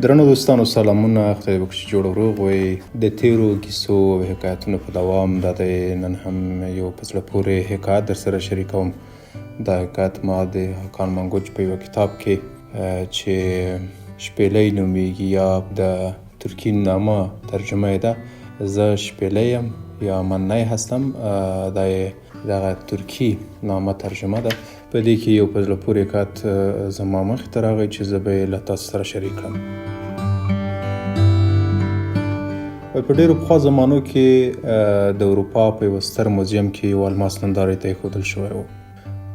درنو دوستانو سلامونه، خدای وکړي چې جوړ روغ وئ. د تیرو کیسو او حکایتونو په دوام دا د نن هم یو په زړه پورې حکایت در سره شریکوم. دا حکایت ما د حقان منګوچ په یوه کتاب کې چې شپیلی نومیږي یا د ترکي نامه ترجمه یې ده. زه شپیلی یم یا منی هستم. دا دغه ترکي نامه ترجمه ده. په دې کې یو په زړه پورې حکایت زما مخې ته راغی چې زه به یې له تاسو سره شریک کړم. په ډېرو پخوا زمانو کې د اروپا په یوه ستر موزیم کې یو الماس نندارې ته ایښودل شوی و.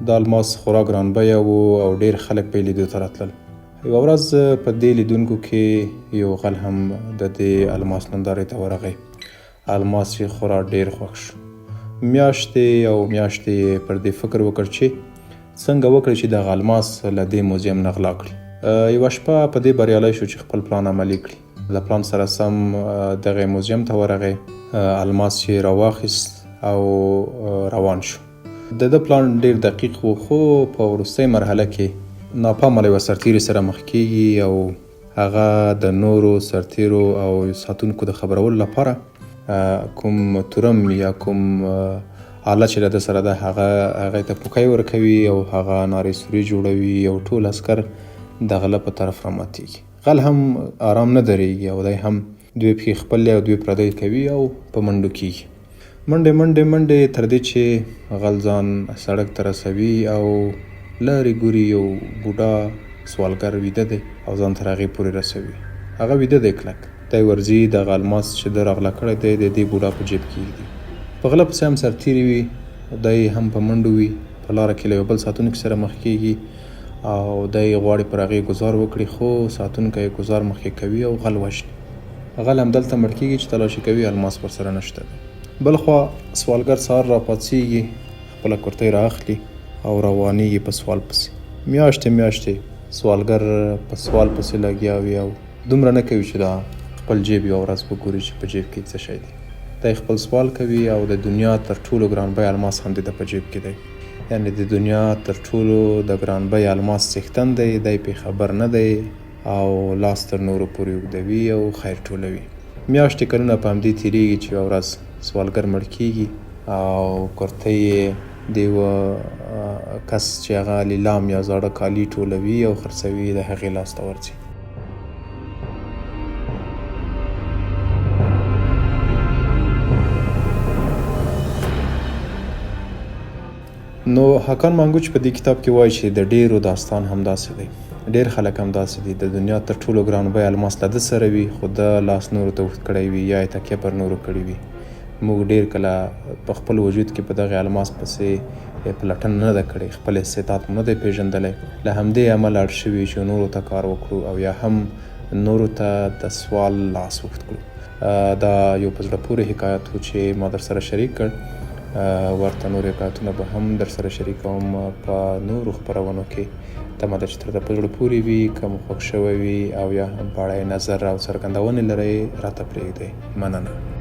دا الماس خورا ګران بیه و او ډېر خلک په یې لیدو ته راتلل. یوه ورځ په دې لیدونکو کې یو غل هم د دې الماس نندارې ته ورغی. الماس یې خورا ډېر خوښ شو. میاشتې او میاشتې یې پر دې فکر وکړ چې څنګه وکړي چې دغه الماس له دې موزیم نه غلا کړي. یوه شپه په دې بریالی شو چې خپل پلان عملي کړي. له پلان سره سم دغه موزیم ته ورغی، الماس یې راواخیست او روان شو. د ده پلان ډېر دقیق و، خو په وروستۍ مرحله کې ناپامه له یوه سرتیري سره مخ کیږي او هغه د نورو سرتیرو او ساتونکو د خبرولو لپاره کوم تورم یا کوم آله چې له ده سره ده هغې ته پوکی ورکوي او هغه نارې سوري جوړوي او ټول عسکر د غله په طرف راماتېږي. غل هم آرام نه درېږي او دی هم دوی پښې خپلې او دوی پردۍ کوي او په منډو کېږي. منډې تر دې چې غل ځان سړک ته رسوي او لرې ګوري یو بوډا سوالګر ویده دی او ځان تر هغې پورې رسوي. هغه ویده دی کلک. دی ورځي دغه الماس چې ده راغلا کړی دی د دې بوډا په جیب کې ږدي. په غله پسې هم سرتیري وي، دی هم په منډو وي. په لاره کې له یو بل ساتونکي سره مخ کېږي او دی غواړي پر هغې ګزار وکړي، خو ساتونکی یې ګزار مخې کوي او غل وژني. غل همدلته مړ کېږي چې تلاشي کوي، الماس ورسره نشته دی. بل خوا سوالګر سهار راپاڅېږي، خپله کورتۍ رااخلي او روانېږي په سوال پسې. میاشتې سوالګر په سوال پسې لګیا وي او دومره نه کوي چې دا خپل جیب یوه ورځ وګوري چې په جیب کې څه شی دی. دی خپل سوال کوي او د دنیا تر ټولو ګران بیه الماس هم د ده په جیب کې دی. یعنې د دنیا تر ټولو د ګران بیه الماس څښتن دی. دی پې خبر نه دی او لاس تر نورو پورې اوږدوي او خیر ټولوي. میاشتې کلونه په همدې تېرېږي چې یوه ورځ سوالګر مړ کېږي او کورتۍ یې د یوه کس چې هغه لیلام یا زاړه کالي ټولوي او خرڅوي د هغې لاس ته ورځي. نو حقان منګوچ په دې کتاب کې وایي چې د ډېرو داستان همداسې دی. ډېر خلک همداسې دي. د دنیا تر ټولو ګران بیه الماس له ده سره وي، خو ده لاس نورو ته اوږد کړی وي یا یې تکیه پر نورو کړې وي. موږ ډېر کله په خپل وجود کې په دغې الماس پسې پلټنه نه ده کړې، خپل استعداد مو نه دی پېژندلی. له همدې امله اړ شوي چې نورو ته کار وکړو او یا هم نورو ته د سوال لاس اوږد کړو. دا یو په زړه پورې حکایت و چې ما در سره شریک کړ. ورته نور حکایتونه به هم در سره شریکوم په نورو خپرونو کې. تمه ده چې تر ده په زړه پورې وي، که مو خوښ شوی وي او یا هم په اړه یې نظر او څرګندونې لرئ راته پرېږدئ. مننه.